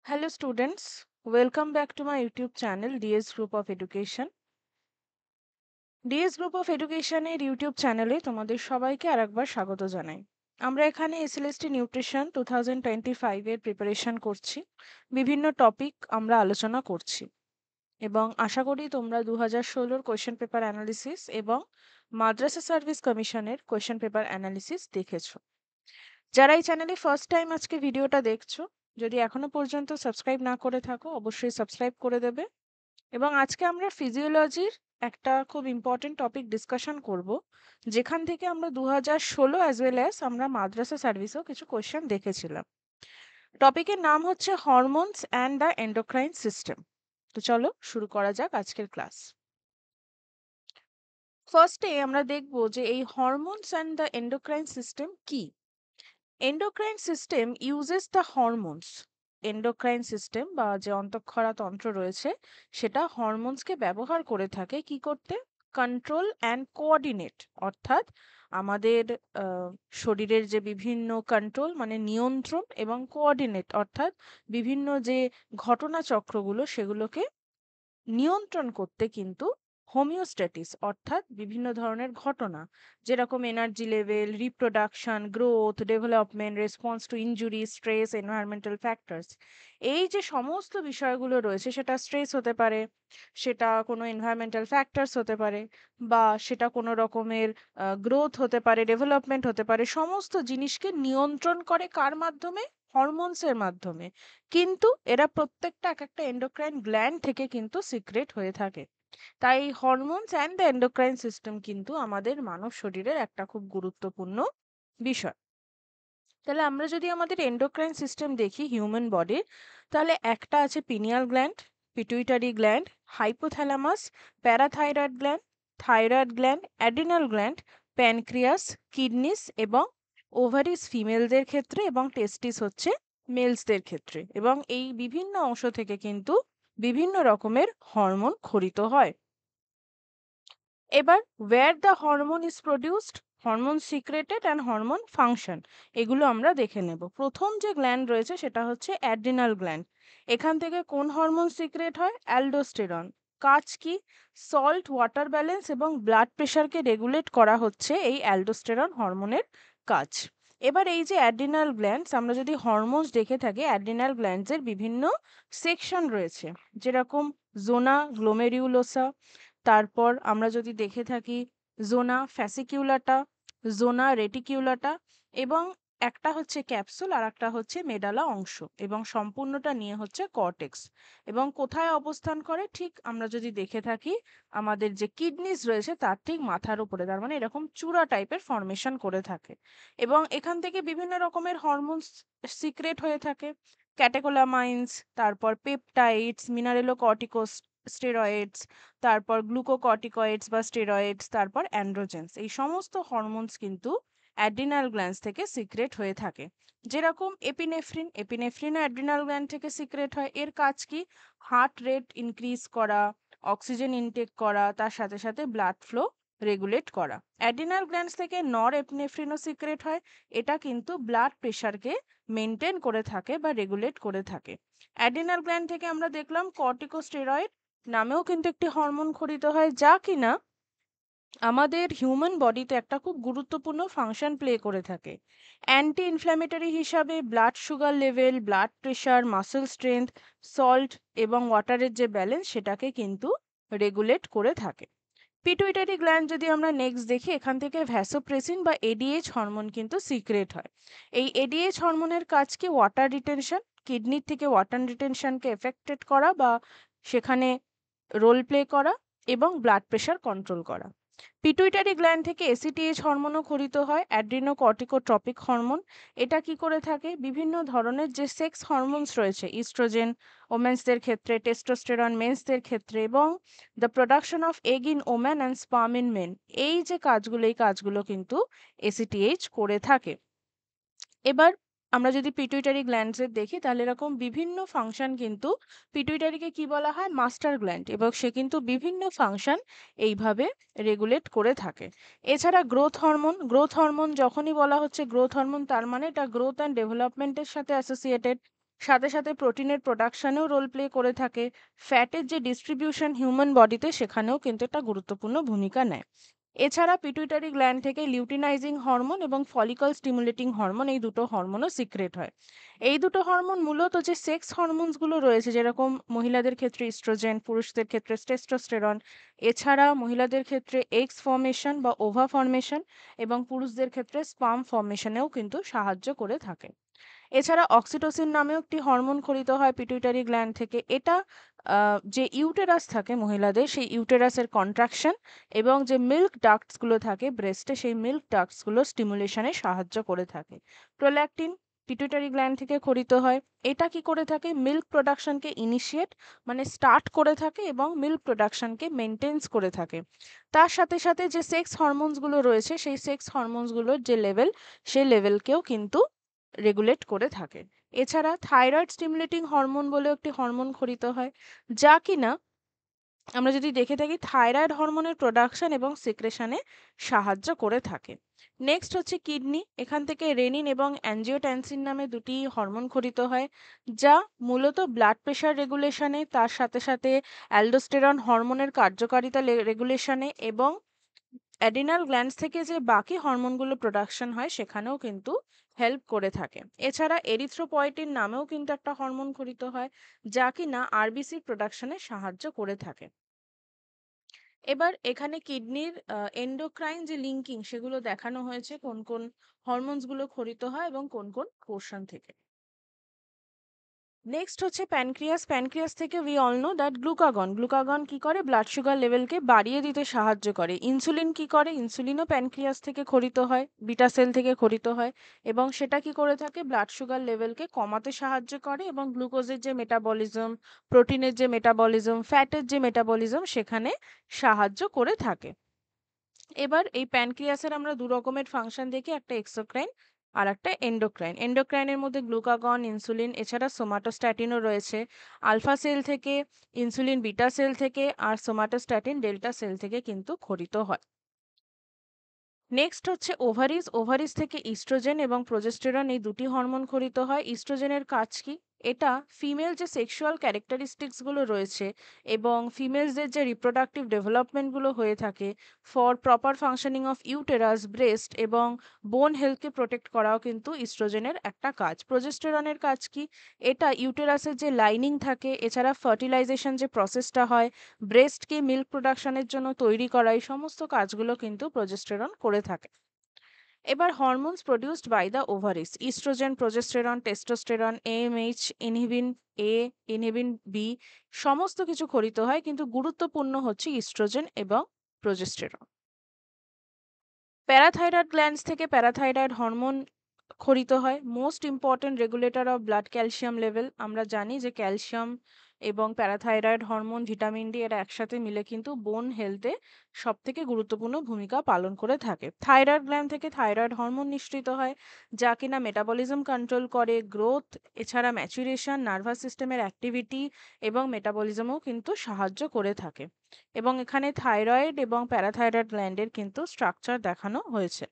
Hello students, welcome back to my YouTube channel DS Group of Education. DS Group of Education এর YouTube চ্যানেলে তোমাদের সবাইকে আরেকবার স্বাগত জানাই। আমরা এখানে এসএলএসটি নিউট্রিশন 2025 এর প্রিপারেশন করছি। বিভিন্ন টপিক আমরা আলোচনা করছি এবং আশা করি তোমরা 2016 কোয়েশ্চেন পেপার অ্যানালিসিস এবং মাদ্রাসা সার্ভিস কমিশনের কোয়েশ্চেন পেপার অ্যানালিসিস দেখেছো। যারা এই চ্যানেলে ফার্স্ট টাইম আজকে ভিডিওটা দেখছো, যদি এখনো পর্যন্ত সাবস্ক্রাইব না করে থাকো অবশ্যই সাবস্ক্রাইব করে দেবে। এবং আজকে আমরা ফিজিওলজির একটা খুব ইম্পর্টেন্ট টপিক ডিসকাশন করব, যেখান থেকে আমরা 2016 অ্যাজ ওয়েল অ্যাজ আমরা মাদ্রাসা সার্ভিসেও কিছু কোয়েশ্চেন দেখেছিলাম। টপিকের নাম হচ্ছে hormones and the endocrine system. তো চলো শুরু করা যাক আজকের ক্লাস। ফার্স্টে আমরা দেখব যে এই hormones and the endocrine system কি। Endocrine system uses the hormones. Endocrine system বা যে অন্তঃক্ষরা তন্ত্র রয়েছে সেটা হরমোনসকে ব্যবহার করে থাকে কি করতে? কন্ট্রোল অ্যান্ড কোঅর্ডিনেট, অর্থাৎ আমাদের শরীরের যে বিভিন্ন কন্ট্রোল মানে নিয়ন্ত্রণ এবং কোঅর্ডিনেট অর্থাৎ বিভিন্ন যে ঘটনাচক্রগুলো সেগুলোকে নিয়ন্ত্রণ করতে কিন্তু হোমিওস্ট্যাটিস অর্থাৎ বিভিন্ন ধরনের ঘটনা, যেরকম energy level, reproduction, growth, development, response to injury, stress, environmental factors, এই যে সমস্ত বিষয়গুলো রয়েছে সেটা স্ট্রেস হতে পারে, সেটা কোনো এনভায়রনমেন্টাল ফ্যাক্টরস হতে পারে, বা সেটা কোনো রকমের গ্রোথ হতে পারে, ডেভেলপমেন্ট হতে পারে, সমস্ত জিনিসকে নিয়ন্ত্রণ করে কার মাধ্যমে? হরমোনসের মাধ্যমে। কিন্তু এরা প্রত্যেকটা এক একটা এন্ডোক্রাইন গ্ল্যান্ড থেকে কিন্তু সিক্রেট হয়ে থাকে। তাই hormones and the endocrine system কিন্তু আমাদের মানব শরীরের একটা খুব গুরুত্বপূর্ণ বিষয়। তাহলে আমরা যদি আমাদের এন্ডোক্রাইন সিস্টেম দেখি হিউম্যান বডির, তাহলে একটা আছে pineal gland, pituitary gland, hypothalamus, parathyroid gland, thyroid gland, adrenal gland, pancreas, kidneys এবং ওভারিস ফিমেলদের ক্ষেত্রে এবং টেস্টিস হচ্ছে মেলসদের ক্ষেত্রে। এবং এই বিভিন্ন অংশ থেকে কিন্তু বিভিন্ন রকমের হরমোন ক্ষরিত হয়। এবার where the hormone is produced, hormone secreted and hormone function, এগুলো আমরা দেখে নেব। প্রথম যে গ্ল্যান্ড রয়েছে সেটা হচ্ছে অ্যাড্রিনাল গ্ল্যান্ড। এখান থেকে কোন হরমোন সিক্রেট হয়? অ্যালডোস্টেরন। কাজ কি? সল্ট ওয়াটার ব্যালেন্স এবং ব্লাড প্রেশারকে রেগুলেট করা হচ্ছে এই অ্যালডোস্টেরন হরমোনের কাজ। এবার এই যে অ্যাড্রিনাল গ্ল্যান্ডস, আমরা যদি হরমোনস দেখে থাকি, অ্যাড্রিনাল গ্ল্যান্ডসের বিভিন্ন সেকশন রয়েছে, যেরকম জোনা গ্লোমেরিউলোসা, তারপর আমরা যদি দেখে থাকি জোনা ফ্যাসিকিউলাটা, জোনা রেটিকিউলাটা, এবং একটা হচ্ছে ক্যাপসুল আর একটা হচ্ছে মেডালা অংশ, এবং সম্পূর্ণটা নিয়ে হচ্ছে কর্টেক্স। এবং কোথায় অবস্থান করে? ঠিক আমরা যদি দেখে থাকি আমাদের যে কিডনিস রয়েছে তার ঠিক মাথার উপরে, তার মানে এরকম চূড়া টাইপের ফর্মেশন করে থাকে। এবং এখান থেকে বিভিন্ন রকমের হরমোন সিক্রেট হয়ে থাকে, ক্যাটেকোলামাইন্স, তারপর পেপটাইডস, মিনারেলোকর্টিকোস স্টেরয়েডস, তারপর গ্লুকোকর্টিকয়েডস বা স্টেরয়েডস, তারপর অ্যান্ড্রোজেন্স, এই সমস্ত হরমোনস কিন্তু অ্যাড্রিনাল গ্ল্যান্ডস থেকে সিক্রেট হয়ে থাকে। যেরকম এপিনেফ্রিন, এপিনেফ্রিনও অ্যাড্রিনাল গ্ল্যান্ড থেকে সিক্রেট হয়। এর কাজ কি? হার্ট রেট ইনক্রিজ করা, অক্সিজেন ইনটেক করা, তার সাথে সাথে ব্লাড ফ্লো রেগুলেট করা। অ্যাড্রিনাল গ্ল্যান্ডস থেকে নর এপিনেফ্রিনও সিক্রেট হয়, এটা কিন্তু ব্লাড প্রেশারকে মেনটেন করে থাকে বা রেগুলেট করে থাকে। অ্যাড্রিনাল গ্ল্যান্ড থেকে আমরা দেখলাম কর্টিকোস্টেরয়েড নামেও কিন্তু একটি হরমোন ক্ষরিত হয়, যা কিনা আমাদের হিউম্যান বডিতে একটা খুব গুরুত্বপূর্ণ ফাংশন প্লে করে থাকে। অ্যান্টি ইনফ্ল্যামেটরি হিসাবে blood sugar level, blood pressure, muscle strength, salt এবং ওয়াটারের যে ব্যালেন্স সেটাকে কিন্তু রেগুলেট করে থাকে। পিটুইটারি গ্ল্যান্ড যদি আমরা নেক্সট দেখি, এখান থেকে ভ্যাসোপ্রেসিন বা এডিএইচ হরমোন কিন্তু সিক্রেট হয়। এই এডিএইচ হরমোনের কাজ কি? ওয়াটার রিটেনশন, কিডনির থেকে ওয়াটার রিটেনশনকে এফেক্টেড করা বা সেখানে রোল প্লে করা, এবং ব্লাড প্রেশার কন্ট্রোল করা। পিটুইটারি গ্ল্যান্ড থেকে এসিটিএইচ হরমোনও ক্ষরিত হয়, অ্যাড্রিনোকর্টিকোট্রপিক হরমোন। এটা কি করে থাকে? বিভিন্ন ধরনের যে সেক্স হরমোনস রয়েছে, ইস্ট্রোজেন ওমেন্সদের ক্ষেত্রে, টেস্টোস্টেরন মেন্সদের ক্ষেত্রে, এবং the production of egg in woman and sperm in men, এই যে কাজগুলো, এই কাজগুলো কিন্তু এসিটিএইচ করে থাকে। এবার আমরা যদি পিটুইটারি গ্ল্যান্ডসের দেখি, তাহলে এরকম বিভিন্ন ফাংশন কিন্তু, পিটুইটারিকে কি বলা হয়? মাস্টার গ্ল্যান্ড, এবং সে কিন্তু বিভিন্ন ফাংশন এইভাবে রেগুলেট করে থাকে। এছাড়া গ্রোথ হরমোন, গ্রোথ হরমোন যখনই বলা হচ্ছে গ্রোথ হরমোন, তার মানে এটা গ্রোথ অ্যান্ড ডেভেলপমেন্টের সাথে অ্যাসোসিয়েটেড। সাথে সাথে প্রোটিনের প্রোডাকশনেও রোল প্লে করে থাকে। ফ্যাটের যে ডিস্ট্রিবিউশন হিউম্যান বডিতে সেখানেও কিন্তু একটা গুরুত্বপূর্ণ ভূমিকা নেয়। এছাড়া পিটুইটারি গ্ল্যান্ড থেকে লিউটিনাইজিং হরমোন এবং ফলিকল স্টিমুলেটিং হরমোন, এই দুটো হরমোনও সিক্রেট হয়। এই দুটো হরমোন মূলত যে সেক্স হরমোনস গুলো রয়েছে, যেরকম মহিলাদের ক্ষেত্রে ইস্ট্রোজেন, পুরুষদের ক্ষেত্রে টেস্টোস্টেরন। এছাড়া মহিলাদের ক্ষেত্রে এগস ফর্মেশন বা ওভা ফর্মেশন এবং পুরুষদের ক্ষেত্রে স্পার্ম ফর্মেশনেও কিন্তু সাহায্য করে থাকে। এছাড়া অক্সিটোসিন নামেও একটি হরমোন ক্ষরিত হয় পিটুইটারি গ্ল্যান্ড থেকে। এটা যে ইউটেরাস থাকে মহিলাদের, সেই ইউটেরাসের কন্ট্রাকশন এবং যে মিল্ক ডাক্টস গুলো থাকে ব্রেস্টে, সেই মিল্ক ডাক্টস গুলো স্টিমুলেশনে সাহায্য করে থাকে। প্রোল্যাকটিন পিটুইটারি গ্ল্যান্ড থেকে ক্ষরিত হয়। এটা কি করে থাকে? মিল্ক প্রোডাকশনকে ইনিশিয়েট মানে স্টার্ট করে থাকে এবং মিল্ক প্রোডাকশনকে মেনটেন্স করে থাকে। তার সাথে সাথে যে সেক্স হরমোনস গুলো রয়েছে, সেই সেক্স হরমোনস গুলোর যে লেভেল, সেই লেভেলকেও কিন্তু রেগুলেট করে থাকে। এছাড়া থাইরয়েড স্টিমুলেটিং হরমোন বলেও একটি হরমোন ক্ষরিত হয়, যা কিনা আমরা যদি দেখে থাকি থাইরয়েড হরমোনের প্রোডাকশন এবং সিক্রেশনে সাহায্য করে থাকে। নেক্সট হচ্ছে কিডনি। এখান থেকে রেনিন এবং অ্যাঞ্জিওটেনসিন নামে দুটি হরমোন ক্ষরিত হয়, যা মূলত ব্লাড প্রেশার রেগুলেশনে, তার সাথে সাথে অ্যালডোস্টেরন হরমোনের কার্যকারিতা রেগুলেশনে এবং অ্যাড্রিনাল গ্ল্যান্ডস থেকে যে বাকি হরমোনগুলো প্রোডাকশন হয় সেখানেও কিন্তু হেল্প করে থাকে। এছাড়া এরিথ্রোপয়েটিন নামেও কিন্তু একটা হরমোন ক্ষরিত হয়, যা কিনা আরবিসির প্রোডাকশনে সাহায্য করে থাকে। এবার এখানে কিডনির এন্ডোক্রাইন যে লিঙ্কিং সেগুলো দেখানো হয়েছে, কোন কোন হরমোনস গুলো ক্ষরিত হয় এবং কোন কোন পোর্শন থেকে। নেক্সট হচ্ছে প্যানক্রিয়াস। প্যানক্রিয়াস থেকে we all know that glucagon কি করে? ব্লাড সুগার লেভেলকে বাড়িয়ে দিতে সাহায্য করে। ইনসুলিন কি করে? ইনসুলিনও প্যানক্রিয়াস থেকে ক্ষরিত হয়, বিটা সেল থেকে ক্ষরিত হয় এবং সেটা কি করে থাকে? ব্লাড সুগার লেভেলকে কমাতে সাহায্য করে এবং গ্লুকোজের যে মেটাবলিজম, প্রোটিনের যে মেটাবলিজম, ফ্যাটের যে মেটাবলিজম সেখানে সাহায্য করে থাকে। এবার এই প্যানক্রিয়াসের আমরা দু রকমের ফাংশন দেখি, একটা এক্সোক্রাইন আর একটা এন্ডোক্রাইন। এন্ডোক্রাইনের মধ্যে গ্লুকাগন, ইনসুলিন, এছাড়া সোমাটোস্ট্যাটিনও রয়েছে। আলফা সেল থেকে, ইনসুলিন বিটা সেল থেকে আর সোমাটোস্ট্যাটিন ডেল্টা সেল থেকে কিন্তু ক্ষরিত হয়। নেক্সট হচ্ছে ওভারিজ। ওভারিজ থেকে ইস্ট্রোজেন এবং প্রোজেস্টেরন, এই দুটি হরমোন ক্ষরিত হয়। ইস্ট্রোজেনের কাজ কি? এটা ফিমেল যে সেক্সুয়াল ক্যারেক্টারিস্টিক্স গুলো রয়েছে এবং ফিমেলসদের যে রিপ্রোডাক্টিভ ডেভেলপমেন্ট গুলো হয়ে থাকে, for proper functioning of uterus, breast এবং বোন হেলথকে প্রোটেক্ট করাও কিন্তু ইস্ট্রোজেনের একটা কাজ। প্রোজেস্টেরনের কাজ কি? এটা ইউটেরাসের যে লাইনিং থাকে, এছাড়া ফার্টিলাইজেশন যে প্রসেসটা হয়, ব্রেস্টকে মিল্ক প্রোডাকশনের জন্য তৈরি করা, এই সমস্ত কাজগুলো কিন্তু প্রোজেস্টেরন করে থাকে। এবার hormones produced by the ovaries: oestrogen, progesterone, testosterone, AMH, inhibin A, inhibin B, সমস্ত কিছু ক্ষরিত হয়, কিন্তু গুরুত্বপূর্ণ হচ্ছে ইস্ট্রোজেন এবং প্রোজেস্টেরন। প্যারাথাইরয়েড গ্ল্যান্ডস থেকে প্যারাথাইরয়েড হরমোন ক্ষরিত হয়, most important regulator of blood calcium level. আমরা জানি যে ক্যালসিয়াম এবং প্যারাথাইরয়েড হরমোন, ভিটামিন ডি, এরা একসাথে মিলে কিন্তু বোন হেলথে সব থেকে গুরুত্বপূর্ণ ভূমিকা পালন করে থাকে। থাইরয়েড গ্ল্যান্ড থেকে থাইরয়েড হরমোন নিঃসৃত হয়, যা কিনা মেটাবলিজম কন্ট্রোল করে, গ্রোথ, এছাড়া ম্যাচুরেশন, নার্ভাস সিস্টেমের অ্যাক্টিভিটি এবং মেটাবলিজমও কিন্তু সাহায্য করে থাকে। এবং এখানে থাইরয়েড এবং প্যারাথাইরয়েড গ্ল্যান্ডের কিন্তু স্ট্রাকচার দেখানো হয়েছে।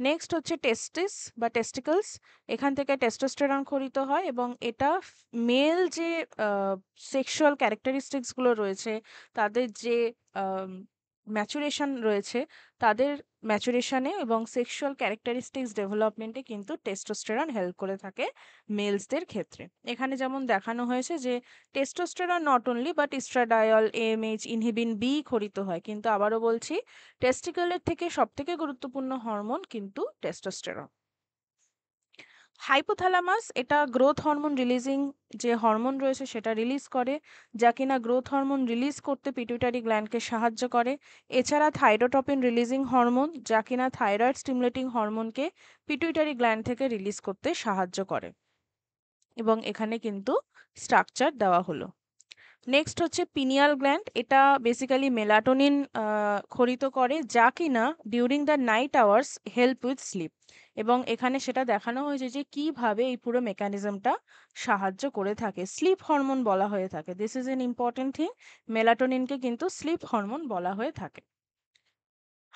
নেক্সট হচ্ছে টেস্টিস বা টেস্টিকলস। এখান থেকে টেস্টোস্টেরন ক্ষরিত হয় এবং এটা মেল যে সেক্সুয়াল ক্যারেক্টারিস্টিক্স গুলো রয়েছে, তাদের যে ম্যাচুরেশন রয়েছে, তাদের ম্যাচুরেশনে এবং সেক্সুয়াল ক্যারেক্টারিস্টিক্স ডেভেলপমেন্টে কিন্তু টেস্টোস্টেরন হেল্প করে থাকে মেলসদের ক্ষেত্রে। এখানে যেমন দেখানো হয়েছে যে testosterone not only but estradiol, AMH, inhibin B ক্ষরিত হয়, কিন্তু আবারও বলছি টেস্টিকলের থেকে সবথেকে গুরুত্বপূর্ণ হরমোন কিন্তু টেস্টোস্টেরন। হাইপোথ্যালামাস, এটা গ্রোথ হরমোন রিলিজিং যে হরমোন রয়েছে সেটা রিলিজ করে, যা কিনা গ্রোথ হরমোন রিলিজ করতে পিটুইটারি গ্ল্যান্ডকে সাহায্য করে। এছাড়া থাইরোটপিন রিলিজিং হরমোন, যা কিনা থাইরয়েড স্টিমুলেটিং হরমোনকে পিটুইটারি গ্ল্যান্ড থেকে রিলিজ করতে সাহায্য করে এবং এখানে কিন্তু স্ট্রাকচার দেওয়া হলো। নেক্সট হচ্ছে পিনিয়াল গ্ল্যান্ড। এটা বেসিক্যালি মেলাটোনিন ক্ষরিত করে, যা কিনা during the night hours help with sleep এবং এখানে সেটা দেখানো হয়েছে যে কিভাবে এই পুরো মেকানিজমটা সাহায্য করে থাকে। স্লিপ হরমোন বলা হয়ে থাকে, this is an important thing. মেলাটোনিনকে কিন্তু স্লিপ হরমোন বলা হয়ে থাকে।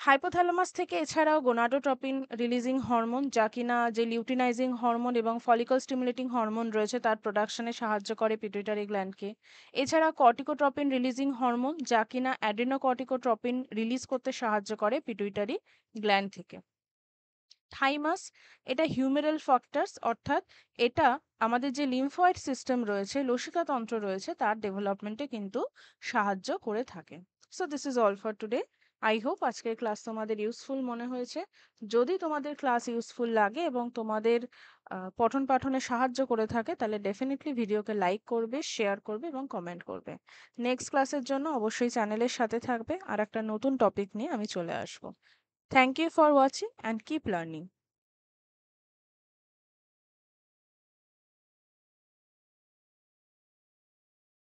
হাইপোথ্যালামাস থেকে এছাড়াও গোনাডোট্রপিন রিলিজিং হরমোন, যা কিনা যে লিউটিনাইজিং হরমোন এবং ফলিকল স্টিমুলেটিং হরমোন রয়েছে তার প্রোডাকশনে সাহায্য করে পিটুইটারি গ্ল্যান্ডকে। এছাড়া কর্টিকোট্রপিন রিলিজিং হরমোন, যা কিনা অ্যাড্রিনোকর্টিকোট্রপিন রিলিজ করতে সাহায্য করে পিটুইটারি গ্ল্যান্ড থেকে। থাইমাস, এটা হিউমেরাল ফ্যাক্টরস, অর্থাৎ এটা আমাদের যে লিম্ফয়েড সিস্টেম রয়েছে, লসিকাতন্ত্র রয়েছে, তার ডেভেলপমেন্টে কিন্তু সাহায্য করে থাকে। So this is all for today. I hope আজকের ক্লাস তোমাদের ইউজফুল মনে হয়েছে। যদি তোমাদের ক্লাস ইউজফুল লাগে এবং তোমাদের পঠন পাঠনে সাহায্য করে থাকে, তাহলে ডেফিনেটলি ভিডিওকে লাইক করবে, শেয়ার করবে এবং কমেন্ট করবে। নেক্সট ক্লাসের জন্য অবশ্যই চ্যানেলের সাথে থাকবে, আর একটা নতুন টপিক নিয়ে আমি চলে আসবো। Thank you for watching and keep learning.